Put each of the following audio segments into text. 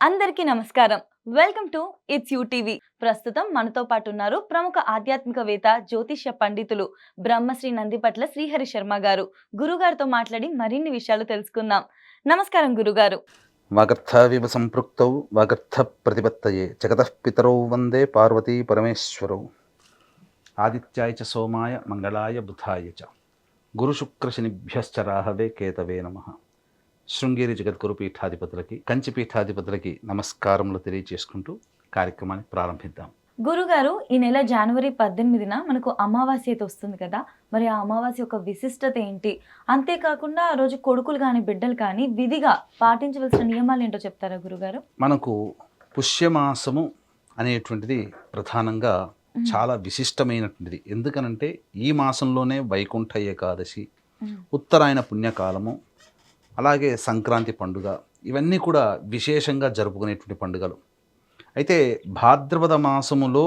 అందరికీ నమస్కారం. Welcome to it's you TV. ప్రస్తుతం మనతో పాటు ఉన్నారు ప్రముఖ ఆధ్యాత్మికవేత్త, జ్యోతిష్య పండితులు బ్రహ్మశ్రీ నందిపట్ల శ్రీహరి శర్మ గారు. గురుగారితో మాట్లాడి మరిన్ని విషయాలు తెలుసుకుందాం. నమస్కారం గురుగారు. వాగర్థావివ సంపృక్తౌ వాగర్థ ప్రతిపత్తయే జగతః పితరౌ వందే పార్వతీ పరమేశ్వరౌ. ఆదిత్యాయ చ సోమాయ మంగళాయ బుధాయ చ గురుశుక్రశనిభ్యశ్చ రాహవే కేతవే నమః. శృంగేరి జగద్గురు పీఠాధిపతులకి, కంచి పీఠాధిపతులకి నమస్కారములు తెలియజేసుకుంటూ కార్యక్రమాన్ని ప్రారంభిద్దాం. గురుగారు, ఈ నెల జనవరి 18న మనకు అమావాస్య అయితే వస్తుంది కదా. మరి ఆ అమావాస్య యొక్క విశిష్టత ఏంటి? అంతేకాకుండా ఆ రోజు కొడుకులు కానీ బిడ్డలు కానీ విధిగా పాటించవలసిన నియమాలు ఏంటో చెప్తారా గురుగారు? మనకు పుష్యమాసము అనేటువంటిది ప్రధానంగా చాలా విశిష్టమైనటువంటిది. ఎందుకనంటే ఈ మాసంలోనే వైకుంఠ ఏకాదశి, ఉత్తరాయణ పుణ్యకాలము, అలాగే సంక్రాంతి పండుగ, ఇవన్నీ కూడా విశేషంగా జరుపుకునేటువంటి పండుగలు. అయితే భాద్రపద మాసములో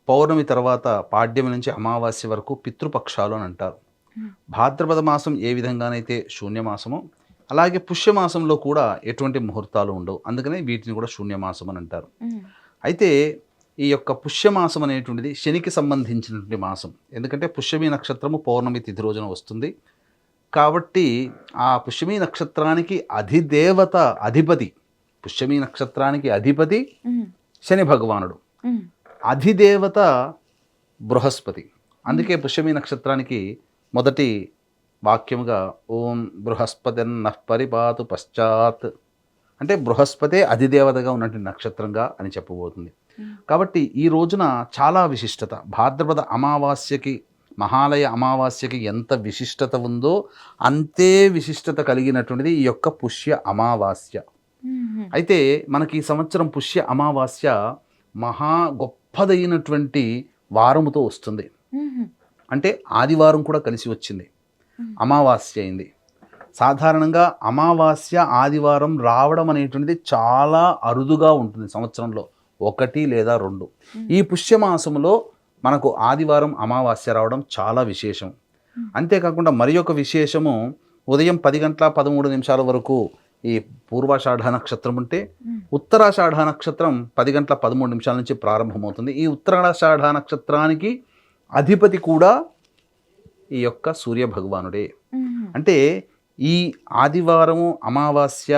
పౌర్ణమి తర్వాత పాడ్యమి నుంచి అమావాస్య వరకు పితృపక్షాలు అని అంటారు. భాద్రపద మాసం ఏ విధంగానైతే శూన్యమాసమో, అలాగే పుష్యమాసంలో కూడా ఎటువంటి ముహూర్తాలు ఉండవు. అందుకనే వీటిని కూడా శూన్యమాసం అని అంటారు. అయితే ఈ యొక్క పుష్యమాసం అనేటువంటిది శనికి సంబంధించినటువంటి మాసం. ఎందుకంటే పుష్యమి నక్షత్రము పౌర్ణమి తిథి రోజున వస్తుంది. కాబట్టి ఆ పుష్యమి నక్షత్రానికి అధిపతి పుష్యమి నక్షత్రానికి అధిపతి శని భగవానుడు, అధిదేవత బృహస్పతి. అందుకే పుష్యమి నక్షత్రానికి మొదటి వాక్యముగా ఓం బృహస్పతిర్నః పరిపాతు పశ్చాత్ అంటే బృహస్పతే అధిదేవతగా ఉన్నటువంటి నక్షత్రంగా అని చెప్పబోతుంది. కాబట్టి ఈ రోజున చాలా విశిష్టత. భాద్రపద అమావాస్యకి, మహాలయ అమావాస్యకి ఎంత విశిష్టత ఉందో అంతే విశిష్టత కలిగినటువంటిది ఈ యొక్క పుష్య అమావాస్య. అయితే మనకి ఈ సంవత్సరం పుష్య అమావాస్య మహా గొప్పదైనటువంటి వారముతో వస్తుంది. అంటే ఆదివారం కూడా కలిసి వచ్చింది, అమావాస్య అయింది. సాధారణంగా అమావాస్య ఆదివారం రావడం అనేటువంటిది చాలా అరుదుగా ఉంటుంది, సంవత్సరంలో 1 లేదా 2. ఈ పుష్యమాసంలో మనకు ఆదివారం అమావాస్య రావడం చాలా విశేషం. అంతేకాకుండా మరి ఒక విశేషము, ఉదయం 10:13 వరకు ఈ పూర్వాషాఢ నక్షత్రం ఉంటే ఉత్తరాషాఢ నక్షత్రం 10:13 నుంచి ప్రారంభమవుతుంది. ఈ ఉత్తరాషాఢ నక్షత్రానికి అధిపతి కూడా ఈ యొక్క సూర్య భగవానుడే. అంటే ఈ ఆదివారము అమావాస్య,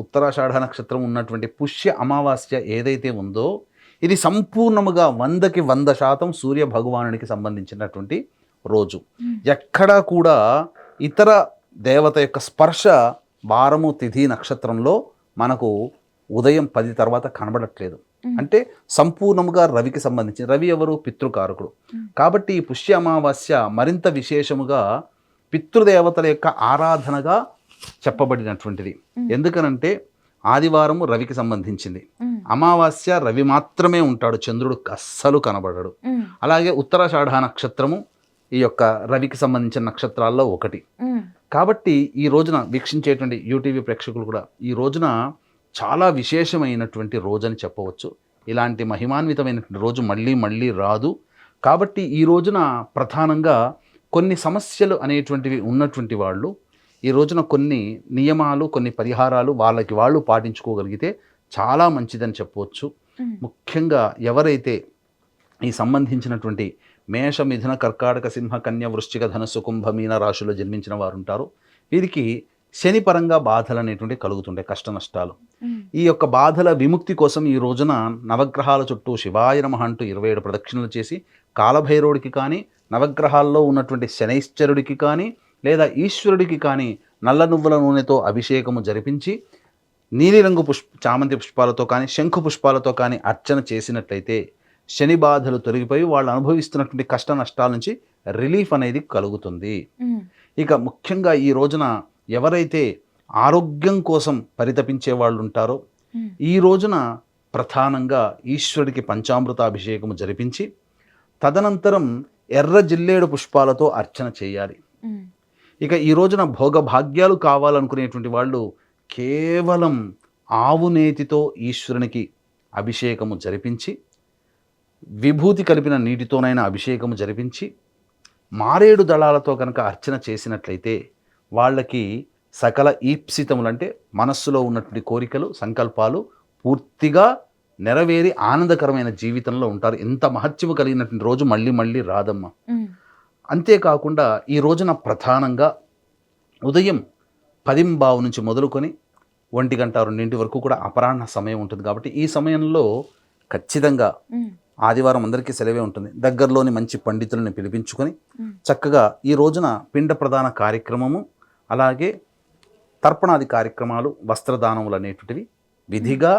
ఉత్తరాషాఢ నక్షత్రం ఉన్నటువంటి పుష్య అమావాస్య ఏదైతే ఉందో ఇది సంపూర్ణముగా 100కి 100% సూర్య భగవానునికి సంబంధించినటువంటి రోజు. ఎక్కడా కూడా ఇతర దేవత యొక్క స్పర్శ వారము, తిథి, నక్షత్రంలో మనకు ఉదయం 10 తర్వాత కనబడట్లేదు. అంటే సంపూర్ణముగా రవికి సంబంధించి, రవి ఎవరు? పితృకారకుడు. కాబట్టి ఈ పుష్య అమావాస్య మరింత విశేషముగా పితృదేవతల యొక్క ఆరాధనగా చెప్పబడినటువంటిది. ఎందుకనంటే ఆదివారము రవికి సంబంధించింది, అమావాస్య రవి మాత్రమే ఉంటాడు, చంద్రుడు అస్సలు కనబడడు. అలాగే ఉత్తరాషాఢ నక్షత్రము ఈ యొక్క రవికి సంబంధించిన నక్షత్రాల్లో ఒకటి. కాబట్టి ఈ రోజున వీక్షించేటువంటి యూటీవీ ప్రేక్షకులు కూడా ఈ రోజున చాలా విశేషమైనటువంటి రోజు అని చెప్పవచ్చు. ఇలాంటి మహిమాన్వితమైనటువంటి రోజు మళ్ళీ మళ్ళీ రాదు. కాబట్టి ఈ రోజున ప్రధానంగా కొన్ని సమస్యలు అనేటువంటివి ఉన్నటువంటి వాళ్ళు ఈ రోజున కొన్ని నియమాలు, కొన్ని పరిహారాలు వాళ్ళకి వాళ్ళు పాటించుకోగలిగితే చాలా మంచిదని చెప్పవచ్చు. ముఖ్యంగా ఎవరైతే ఈ సంబంధించినటువంటి మేష, మిథున, కర్కాటక, సింహ, కన్య, వృశ్చిక, ధనుస్సు, కుంభ, మీన రాశుల్లో జన్మించిన వారు ఉంటారు. వీరికి శని పరంగా బాధలు అనేటువంటివి కలుగుతుంటాయి, కష్ట నష్టాలు. ఈ యొక్క బాధల విముక్తి కోసం ఈ రోజున నవగ్రహాల చుట్టూ శివాయ నమః అంటూ 27 ప్రదక్షిణలు చేసి కాలభైరవుడికి కానీ, నవగ్రహాల్లో ఉన్నటువంటి శనైశ్చరుడికి కానీ, లేదా ఈశ్వరుడికి కానీ నల్ల నువ్వుల నూనెతో అభిషేకము జరిపించి నీలిరంగు చామంతి పుష్పాలతో కానీ, శంఖు పుష్పాలతో కానీ అర్చన చేసినట్లయితే శని బాధలు తొలగిపోయి వాళ్ళు అనుభవిస్తున్నటువంటి కష్ట నష్టాల నుంచి రిలీఫ్ అనేది కలుగుతుంది. ఇక ముఖ్యంగా ఈ రోజున ఎవరైతే ఆరోగ్యం కోసం పరితపించే వాళ్ళు ఉంటారో ఈ రోజున ప్రధానంగా ఈశ్వరుడికి పంచామృత అభిషేకము జరిపించి తదనంతరం ఎర్ర జిల్లేడు పుష్పాలతో అర్చన చేయాలి. ఇక ఈ రోజున భోగభాగ్యాలు కావాలనుకునేటువంటి వాళ్ళు కేవలం ఆవు నేతితో ఈశ్వరునికి అభిషేకము జరిపించి, విభూతి కలిపిన నీటితోనైనా అభిషేకము జరిపించి, మారేడు దళాలతో కనుక అర్చన చేసినట్లయితే వాళ్ళకి సకల ఈప్సితములు అంటే మనస్సులో ఉన్నటువంటి కోరికలు సంకల్పాలు పూర్తిగా నెరవేరి ఆనందకరమైన జీవితంలో ఉంటారు. ఎంత మహత్యము కలిగినటువంటి రోజు మళ్ళీ మళ్ళీ రాదమ్మా. అంతేకాకుండా ఈ రోజున ప్రధానంగా ఉదయం 10:15 నుంచి మొదలుకొని 1 గంట 2 వరకు కూడా అపరాహ్న సమయం ఉంటుంది. కాబట్టి ఈ సమయంలో ఖచ్చితంగా ఆదివారం అందరికీ సెలవే ఉంటుంది. దగ్గరలోని మంచి పండితులను పిలిపించుకొని చక్కగా ఈ రోజున పిండ ప్రదాన కార్యక్రమము, అలాగే తర్పణాది కార్యక్రమాలు, వస్త్రదానములు అనేటువంటివి విధిగా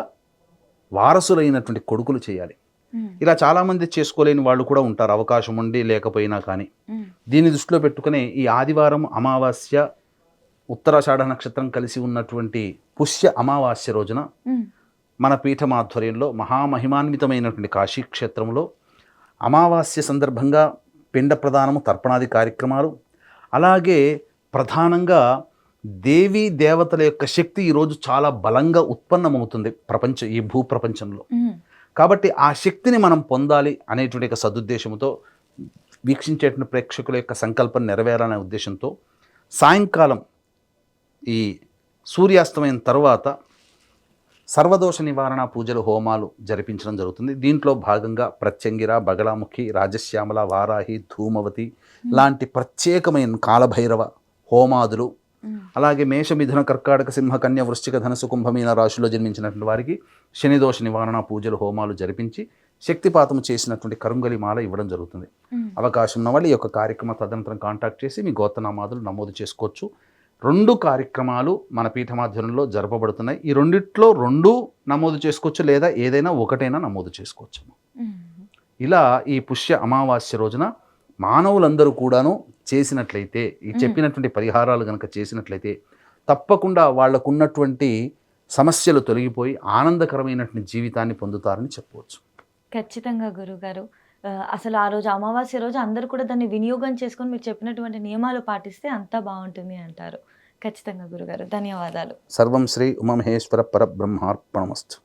వారసులైనటువంటి కొడుకులు చేయాలి. ఇలా చాలామంది చేసుకోలేని వాళ్ళు కూడా ఉంటారు, అవకాశం ఉండి లేకపోయినా కానీ. దీన్ని దృష్టిలో పెట్టుకుని ఈ ఆదివారం అమావాస్య ఉత్తరాషాఢ నక్షత్రం కలిసి ఉన్నటువంటి పుష్య అమావాస్య రోజున మన పీఠం ఆధ్వర్యంలో మహామహిమాన్వితమైనటువంటి కాశీక్షేత్రంలో అమావాస్య సందర్భంగా పిండ ప్రదానము, తర్పణాది కార్యక్రమాలు, అలాగే ప్రధానంగా దేవీ దేవతల యొక్క శక్తి ఈరోజు చాలా బలంగా ఉత్పన్నమవుతుంది ఈ భూప్రపంచంలో. కాబట్టి ఆ శక్తిని మనం పొందాలి అనేటువంటి ఒక సదుద్దేశంతో, వీక్షించేటువంటి ప్రేక్షకుల యొక్క సంకల్పం నెరవేరాలనే ఉద్దేశంతో సాయంకాలం ఈ సూర్యాస్తమయం తర్వాత సర్వదోష నివారణ పూజలు, హోమాలు జరిపించడం జరుగుతుంది. దీంట్లో భాగంగా ప్రత్యంగిర, బగలాముఖి, రాజశ్యామల, వారాహి, ధూమవతి లాంటి ప్రత్యేకమైన కాలభైరవ హోమాదులు, అలాగే మేష, మిథున, కర్కాటక, సింహ, కన్య, వృశ్చిక, ధనుసు, కుంభమీన రాశిలో జన్మించినటువంటి వారికి శనిదోష నివారణ పూజలు, హోమాలు జరిపించి శక్తిపాతము చేసినటువంటి కరుంగలి మాల ఇవ్వడం జరుగుతుంది. అవకాశం ఉన్న వాళ్ళు ఈ యొక్క కార్యక్రమం తదనంతరం కాంటాక్ట్ చేసి మీ గోత్రనామాదులు నమోదు చేసుకోవచ్చు. 2 కార్యక్రమాలు మన పీఠమాధ్వర్యంలో జరపబడుతున్నాయి. ఈ రెండిట్లో 2 నమోదు చేసుకోవచ్చు, లేదా ఏదైనా ఒకటైనా నమోదు చేసుకోవచ్చు. ఇలా ఈ పుష్య అమావాస్య రోజున మానవులందరూ కూడాను చేసినట్లయితే, ఈ చెప్పినటువంటి పరిహారాలు కనుక చేసినట్లయితే తప్పకుండా వాళ్లకున్నటువంటి సమస్యలు తొలగిపోయి ఆనందకరమైనటువంటి జీవితాన్ని పొందుతారని చెప్పవచ్చు. ఖచ్చితంగా గురుగారు. అసలు ఆ రోజు అమావాస్య రోజు అందరూ కూడా దాన్ని వినియోగం చేసుకొని మీరు చెప్పినటువంటి నియమాలు పాటిస్తే అంతా బాగుంటుంది అంటారు. ఖచ్చితంగా గురుగారు, ధన్యవాదాలు. సర్వం శ్రీ ఉమామహేశ్వర పరబ్రహ్మార్పణమస్తు.